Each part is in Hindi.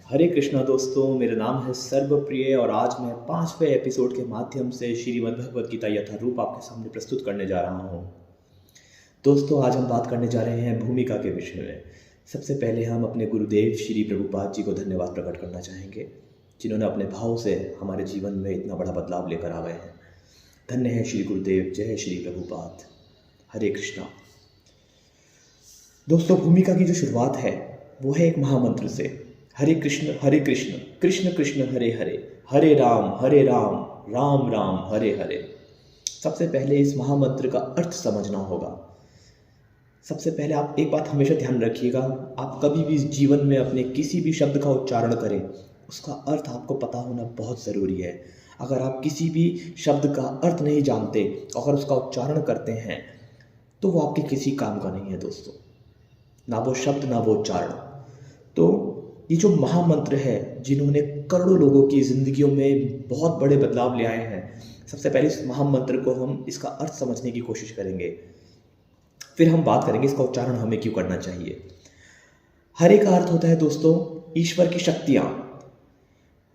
हरे कृष्णा दोस्तों, मेरा नाम है सर्वप्रिय और आज मैं 5वें एपिसोड के माध्यम से श्रीमद् भगवद गीता यथारूप आपके सामने प्रस्तुत करने जा रहा हूँ। दोस्तों, आज हम बात करने जा रहे हैं भूमिका के विषय में। सबसे पहले हम अपने गुरुदेव श्री प्रभुपाद जी को धन्यवाद प्रकट करना चाहेंगे, जिन्होंने अपने भाव से हमारे जीवन में इतना बड़ा बदलाव लेकर आ गए हैं। धन्य है श्री गुरुदेव, जय श्री प्रभुपाद। हरे कृष्णा। दोस्तों, भूमिका की जो शुरुआत है वो है एक महामंत्र से, हरे कृष्ण कृष्ण कृष्ण हरे हरे, हरे राम राम राम हरे हरे। सबसे पहले इस महामंत्र का अर्थ समझना होगा। सबसे पहले आप एक बात हमेशा ध्यान रखिएगा, आप कभी भी जीवन में अपने किसी भी शब्द का उच्चारण करें, उसका अर्थ आपको पता होना बहुत ज़रूरी है। अगर आप किसी भी शब्द का अर्थ नहीं जानते, अगर उसका उच्चारण करते हैं, तो वो आपके किसी काम का नहीं है दोस्तों, ना वो शब्द ना वो उच्चारण। तो ये जो महामंत्र है, जिन्होंने करोड़ों लोगों की ज़िंदगियों में बहुत बड़े बदलाव ले आए हैं, सबसे पहले इस महामंत्र को हम इसका अर्थ समझने की कोशिश करेंगे, फिर हम बात करेंगे इसका उच्चारण हमें क्यों करना चाहिए। हरे का अर्थ होता है दोस्तों ईश्वर की शक्तियाँ,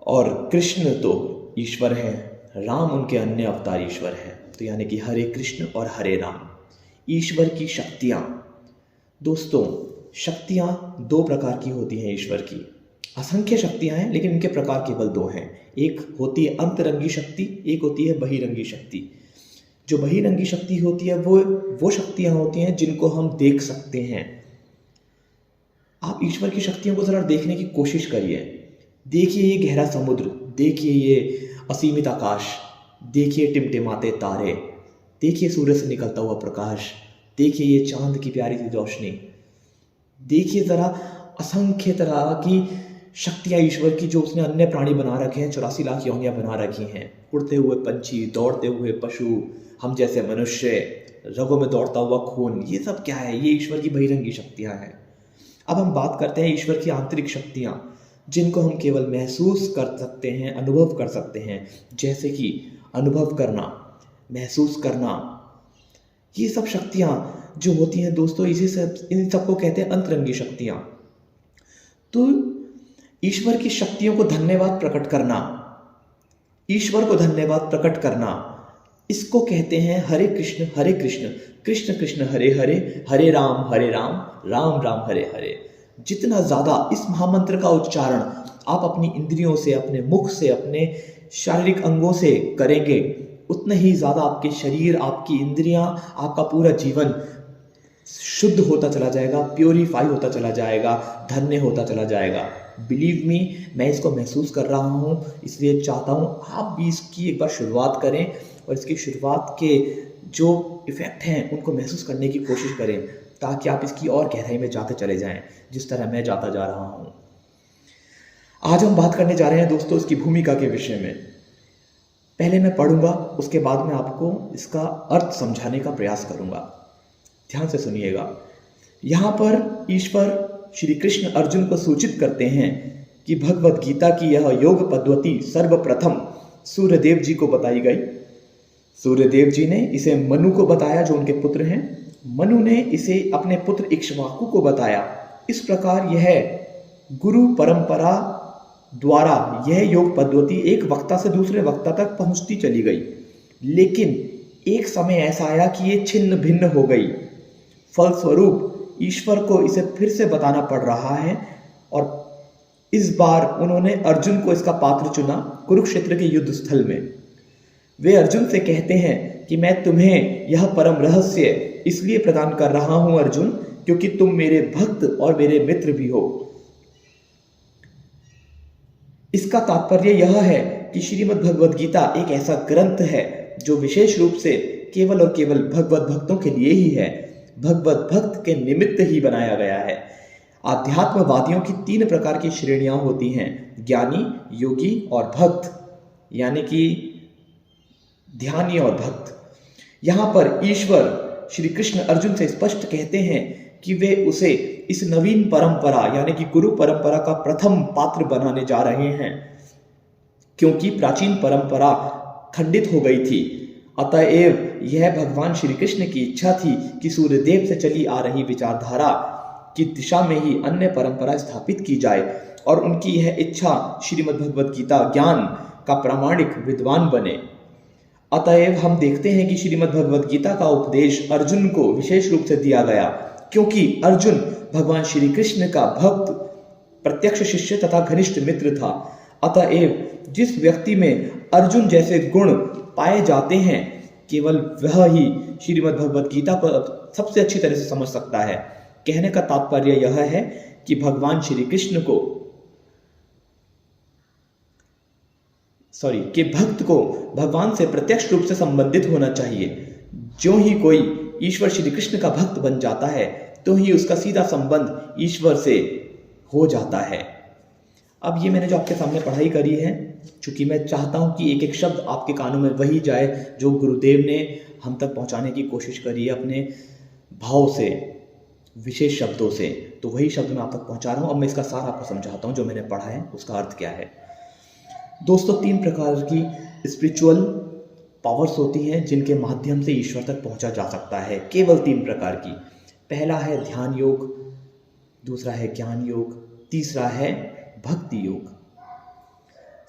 और कृष्ण तो ईश्वर है, राम उनके अन्य अवतार ईश्वर है। तो यानी कि हरे कृष्ण और हरे राम, ईश्वर की शक्तियाँ। दोस्तों, शक्तियाँ दो प्रकार की होती हैं ईश्वर की। असंख्य शक्तियाँ हैं, लेकिन इनके प्रकार केवल दो हैं। एक होती है अंतरंगी शक्ति, एक होती है बहिरंगी शक्ति। जो बहिरंगी शक्ति होती है वो शक्तियाँ होती हैं जिनको हम देख सकते हैं। आप ईश्वर की शक्तियों को ज़रा देखने की कोशिश करिए। देखिए ये गहरा समुद्र, देखिए ये असीमित आकाश, देखिए टिमटिमाते तारे, देखिए सूरज से निकलता हुआ प्रकाश, देखिए ये चांद की प्यारी सी रोशनी, देखिए ज़रा असंख्य तरह की शक्तियाँ ईश्वर की जो उसने अन्य प्राणी बना रखे हैं, 84 लाख योनियाँ बना रखी हैं। उड़ते हुए पंछी, दौड़ते हुए पशु, हम जैसे मनुष्य, रगों में दौड़ता हुआ खून, ये सब क्या है? ये ईश्वर की बहिरंगी शक्तियाँ हैं। अब हम बात करते हैं ईश्वर की आंतरिक शक्तियाँ, जिनको हम केवल महसूस कर सकते हैं, अनुभव कर सकते हैं। जैसे कि अनुभव करना, महसूस करना, ये सब शक्तियाँ जो होती हैं दोस्तों, इन सबको कहते हैं अंतरंगी शक्तियाँ। तो ईश्वर की शक्तियों को धन्यवाद प्रकट करना, ईश्वर को धन्यवाद प्रकट करना, इसको कहते हैं हरे कृष्ण कृष्ण कृष्ण हरे हरे, हरे राम राम राम हरे हरे। जितना ज़्यादा इस महामंत्र का उच्चारण आप अपनी इंद्रियों से, अपने मुख से, अपने शारीरिक अंगों से करेंगे, उतना ही ज़्यादा आपके शरीर, आपकी इंद्रियां, आपका पूरा जीवन शुद्ध होता चला जाएगा, प्योरीफाई होता चला जाएगा, धन्य होता चला जाएगा। बिलीव मी, मैं इसको महसूस कर रहा हूँ, इसलिए चाहता हूँ आप भी इसकी एक बार शुरुआत करें और इसकी शुरुआत के जो इफ़ेक्ट हैं उनको महसूस करने की कोशिश करें, ताकि आप इसकी और गहराई में जाते चले जाएं, जिस तरह मैं जाता जा रहा हूँ। आज हम बात करने जा रहे हैं दोस्तों इसकी भूमिका के विषय में। पहले मैं पढ़ूंगा, उसके बाद मैं आपको इसका अर्थ समझाने का प्रयास करूंगा। ध्यान से सुनिएगा। यहाँ पर ईश्वर श्री कृष्ण अर्जुन को सूचित करते हैं कि भगवद गीता की यह योग पद्धति सर्वप्रथम सूर्यदेव जी को बताई गई। सूर्यदेव जी ने इसे मनु को बताया, जो उनके पुत्र हैं। मनु ने इसे अपने पुत्र इक्ष्वाकु को बताया। इस प्रकार यह गुरु परंपरा द्वारा यह योग पद्धति एक वक्ता से दूसरे वक्ता तक पहुंचती चली गई। लेकिन एक समय ऐसा आया कि ये छिन्न भिन्न हो गई। फलस्वरूप ईश्वर को इसे फिर से बताना पड़ रहा है, और इस बार उन्होंने अर्जुन को इसका पात्र चुना कुरुक्षेत्र के युद्ध स्थल में। वे अर्जुन से कहते हैं कि मैं तुम्हें यह परम रहस्य इसलिए प्रदान कर रहा हूं अर्जुन, क्योंकि तुम मेरे भक्त और मेरे मित्र भी हो। इसका तात्पर्य यह है कि श्रीमद् भगवद गीता एक ऐसा ग्रंथ है जो विशेष रूप से केवल और केवल भगवत भक्तों के लिए ही है, भगवत भक्त के निमित्त ही बनाया गया है। आध्यात्मवादियों की 3 प्रकार की श्रेणियां होती हैं, ज्ञानी, योगी और भक्त, यानी कि ध्यानी और भक्त। यहाँ पर ईश्वर श्री कृष्ण अर्जुन से स्पष्ट कहते हैं कि वे उसे इस नवीन परंपरा यानी कि गुरु परंपरा का प्रथम पात्र बनाने जा रहे हैं, क्योंकि प्राचीन परंपरा खंडित हो गई थी। अतएव यह भगवान श्री कृष्ण की इच्छा थी कि सूर्यदेव से चली आ रही विचारधारा की दिशा में ही अन्य परंपरा स्थापित की जाए और उनकी यह इच्छा श्रीमद् भगवद गीता ज्ञान का प्रामाणिक विद्वान बने। अतएव हम देखते हैं कि श्रीमद् भगवद गीता का उपदेश अर्जुन को विशेष रूप से दिया गया, क्योंकि अर्जुन भगवान श्री कृष्ण का भक्त, प्रत्यक्ष शिष्य तथा घनिष्ठ मित्र था। अतएव जिस व्यक्ति में अर्जुन जैसे गुण पाए जाते हैं, केवल वह ही श्रीमद् भगवद गीता को सबसे अच्छी तरह से समझ सकता है। कहने का तात्पर्य यह है कि भगवान श्री कृष्ण को कि भक्त को भगवान से प्रत्यक्ष रूप से संबंधित होना चाहिए। जो ही कोई ईश्वर श्री कृष्ण का भक्त बन जाता है तो ही उसका सीधा संबंध ईश्वर से हो जाता है। अब ये मैंने जो आपके सामने पढ़ाई करी है, चूंकि मैं चाहता हूं कि एक एक शब्द आपके कानों में वही जाए जो गुरुदेव ने हम तक पहुंचाने की कोशिश करी है अपने भाव से, विशेष शब्दों से, तो वही शब्द मैं आप तक पहुंचा रहा हूं। अब मैं इसका सार आपको समझाता हूं, जो मैंने पढ़ा है उसका अर्थ क्या है। दोस्तों, 3 प्रकार की स्पिरिचुअल पावर्स होती हैं जिनके माध्यम से ईश्वर तक पहुंचा जा सकता है, केवल 3 प्रकार की। पहला है ध्यान योग, दूसरा है ज्ञान योग, तीसरा है भक्ति योग।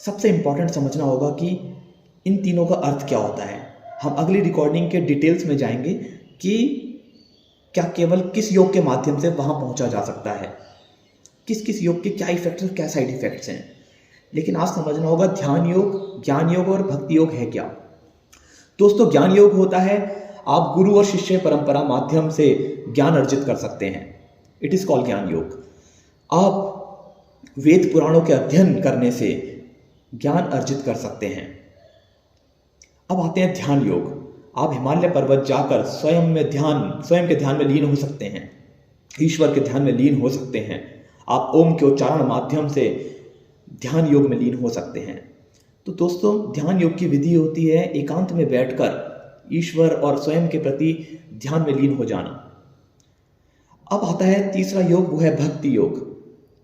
सबसे इंपॉर्टेंट समझना होगा कि इन तीनों का अर्थ क्या होता है। हम अगली रिकॉर्डिंग के डिटेल्स में जाएंगे कि क्या केवल किस योग के माध्यम से वहां पहुंचा जा सकता है, किस किस योग के क्या इफेक्ट्स और क्या साइड इफेक्ट्स हैं। लेकिन आज समझना होगा ध्यान योग, ज्ञान योग और भक्ति योग है क्या। दोस्तों, ज्ञान योग होता है आप गुरु और शिष्य परंपरा माध्यम से ज्ञान अर्जित कर सकते हैं। इट इज कॉल्ड ज्ञान योग। आप वेद पुराणों के अध्ययन करने से ज्ञान अर्जित कर सकते हैं। अब आते हैं ध्यान योग। आप हिमालय पर्वत जाकर स्वयं के ध्यान में लीन हो सकते हैं, ईश्वर के ध्यान में लीन हो सकते हैं। आप ओम के उच्चारण माध्यम से ध्यान योग में लीन हो सकते हैं। तो दोस्तों, ध्यान योग की विधि होती है एकांत में बैठकर ईश्वर और स्वयं के प्रति ध्यान में लीन हो जाना। अब आता है तीसरा योग, वो है भक्ति योग।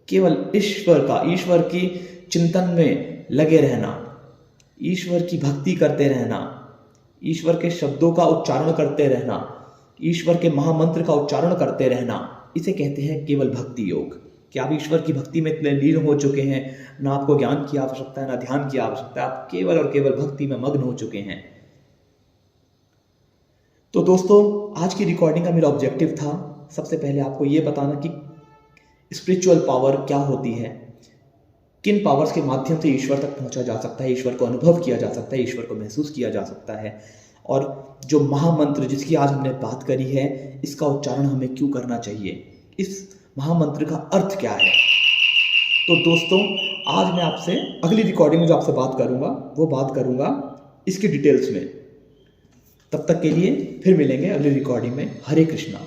केवल ईश्वर की चिंतन में लगे रहना, ईश्वर की भक्ति करते रहना, ईश्वर के शब्दों का उच्चारण करते रहना, ईश्वर के महामंत्र का उच्चारण करते रहना, इसे कहते हैं केवल भक्ति योग। कि आप ईश्वर की भक्ति में इतने लीन हो चुके हैं, ना आपको ज्ञान की आवश्यकता है ना ध्यान की आवश्यकता है, आप केवल और केवल भक्ति में मग्न हो चुके हैं। तो दोस्तों, आज की रिकॉर्डिंग का मेरा ऑब्जेक्टिव था सबसे पहले आपको ये बताना कि स्पिरिचुअल पावर क्या होती है, किन पावर्स के माध्यम से ईश्वर तक पहुंचा जा सकता है, ईश्वर को अनुभव किया जा सकता है, ईश्वर को महसूस किया जा सकता है, और जो महामंत्र जिसकी आज हमने बात करी है, इसका उच्चारण हमें क्यों करना चाहिए, इस महामंत्र का अर्थ क्या है। तो दोस्तों, आज मैं आपसे अगली रिकॉर्डिंग में जो आपसे बात करूंगा वो बात करूंगा इसकी डिटेल्स में। तब तक के लिए फिर मिलेंगे अगली रिकॉर्डिंग में। हरे कृष्णा।